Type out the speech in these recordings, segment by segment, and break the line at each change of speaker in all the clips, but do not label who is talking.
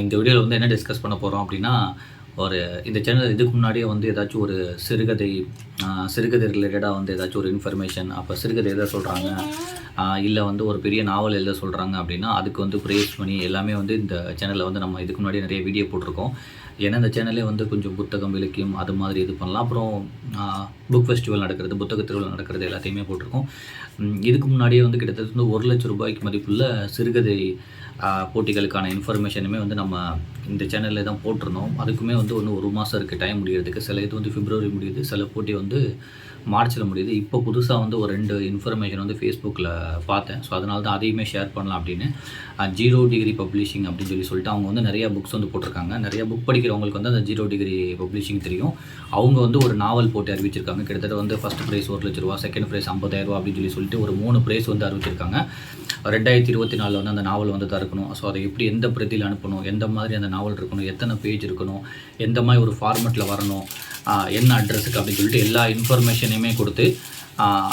இந்த வீடியோவில் வந்து என்ன டிஸ்கஸ் பண்ண போகிறோம் அப்படின்னா, இந்த சேனல் இதுக்கு முன்னாடியே வந்து ஏதாச்சும் ஒரு சிறுகதை ரிலேட்டடாக வந்து ஏதாச்சும் ஒரு இன்ஃபர்மேஷன், அப்போ சிறுகதை எதை சொல்கிறாங்க, இல்லை வந்து ஒரு பெரிய நாவல் எழுத சொல்கிறாங்க அப்படின்னா அதுக்கு வந்து ப்ரைஸ் மணி எல்லாமே வந்து இந்த சேனலில் வந்து நம்ம இதுக்கு முன்னாடியே நிறைய வீடியோ போட்டிருக்கோம். ஏன்னா இந்த சேனலே வந்து கொஞ்சம் புத்தகம், இலக்கியம் அது மாதிரி இது பண்ணலாம். அப்புறம் புக் ஃபெஸ்டிவல் நடக்கிறது, புத்தக திருவிழா நடக்கிறது எல்லாத்தையுமே போட்டிருக்கோம். இதுக்கு முன்னாடியே வந்து கிட்டத்தட்ட வந்து ₹1,00,000 மதிப்புள்ள சிறுகதை போட்டிகளுக்கான இன்ஃபர்மேஷனுமே வந்து நம்ம இந்த சேனலில் தான் போட்டிருந்தோம். அதுக்குமே வந்து ஒரு மாதம் இருக்குது டைம் முடிகிறதுக்கு. சில இது வந்து பிப்ரவரி முடியுது, சில போட்டி வந்து மார்ச்சில் முடியுது. இப்போ புதுசாக வந்து ஒரு 2 இன்ஃபர்மேஷன் வந்து ஃபேஸ்புக்கில் பார்த்தேன். ஸோ அதனால தான் அதையுமே ஷேர் பண்ணலாம் அப்படின்னு. 0 டிகிரி பப்ளிஷிங் அப்படின்னு சொல்லிட்டு அவங்க வந்து நிறையா புக்ஸ் வந்து போட்டிருக்காங்க. நிறையா புக் படிக்கிறவங்களுக்கு வந்து அந்த 0 டிகிரி பப்ளிஷிங் தெரியும். அவங்க வந்து ஒரு நாவல் போட்டி அறிவிச்சிருக்காங்க. கிட்டத்தட்ட வந்து ஃபஸ்ட் ப்ரைஸ் ₹1,00,000, செகண்ட் ப்ரைஸ் ₹50,000 அப்படின்னு சொல்லிட்டு ஒரு 3 ப்ரைஸ் வந்து அறிவிச்சிருக்காங்க. 2024 வந்து அந்த நாவல் வந்து இருக்கணும். ஸோ அதை எப்படி எந்த பிரதியில் அனுப்பணும், எந்த மாதிரி அந்த நாவல் இருக்கணும், எத்தனை பேஜ் இருக்கணும், எந்த மாதிரி ஒரு ஃபார்மெட்டில் வரணும், என்ன அட்ரஸுக்கு அப்படின்னு சொல்லிட்டு எல்லா இன்ஃபர்மேஷனையுமே கொடுத்து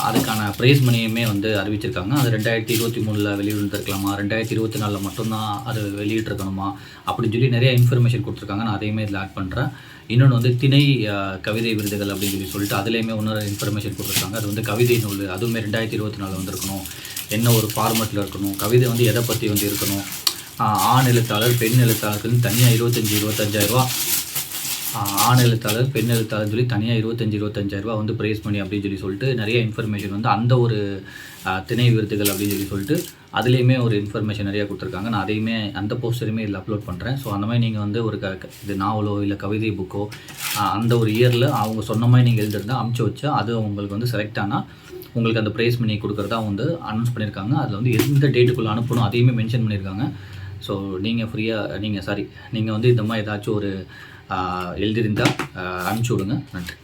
அதுக்கான ப்ரைஸ் மணியுமே வந்து அறிவிச்சிருக்காங்க. அது 2023 வெளியிட்டிருக்கலாமா, 2024 மட்டும்தான் அது வெளியிட்டிருக்கணுமா அப்படின்னு சொல்லி நிறைய இன்ஃபர்மேஷன் கொடுத்துருக்காங்க. நான் அதையுமே இதில் ஆட் பண்ணுறேன். இன்னொன்று வந்து திணை கவிதை விருதுகள் அப்படின்னு சொல்லிட்டு அதுலேயுமே இன்னொரு இன்ஃபர்மேஷன் கொடுத்துருக்காங்க. அது வந்து கவிதை நூல், அதுவுமே 2024 வந்துருக்கணும், என்ன ஒரு ஃபார்மெட்டில் இருக்கணும், கவிதை வந்து எதை பற்றி வந்து இருக்கணும், ஆண் எழுத்தாளர், பெண் எழுத்தாளர்கள்னு தனியாக 25,000 ஆண் எழுத்தாளர், பெண் எழுத்தாளர் சொல்லி தனியாக 25,000 வந்து ப்ரைஸ் மணி அப்படின்னு சொல்லிட்டு நிறைய இன்ஃபர்மேஷன் வந்து அந்த ஒரு திணை விருதுகள் அப்படின்னு சொல்லிட்டு அதுலேயுமே ஒரு இன்ஃபர்மேஷன் நிறையா கொடுத்துருக்காங்க. நான் அதையுமே அந்த போஸ்டரையுமே இதில் அப்லோட் பண்ணுறேன். ஸோ அந்த மாதிரி நீங்கள் வந்து ஒரு இது நாவலோ இல்லை கவிதை புக்கோ அந்த ஒரு இயரில் அவங்க சொன்ன மாதிரி நீங்கள் எழுதிருந்தால் அமுச்சு வச்சா அது உங்களுக்கு வந்து செலக்ட் ஆனால் உங்களுக்கு அந்த ப்ரைஸ் மணி கொடுக்குறதா வந்து அனௌன்ஸ் பண்ணியிருக்காங்க. அதில் வந்து எந்த டேட்டுக்குள்ளே அனுப்பணும் அதையுமே மென்ஷன் பண்ணியிருக்காங்க. ஸோ நீங்கள் வந்து இந்த மாதிரி ஏதாச்சும் ஒரு எழுதியிருந்தால் அனுப்பிச்சி விடுங்க. நன்றி.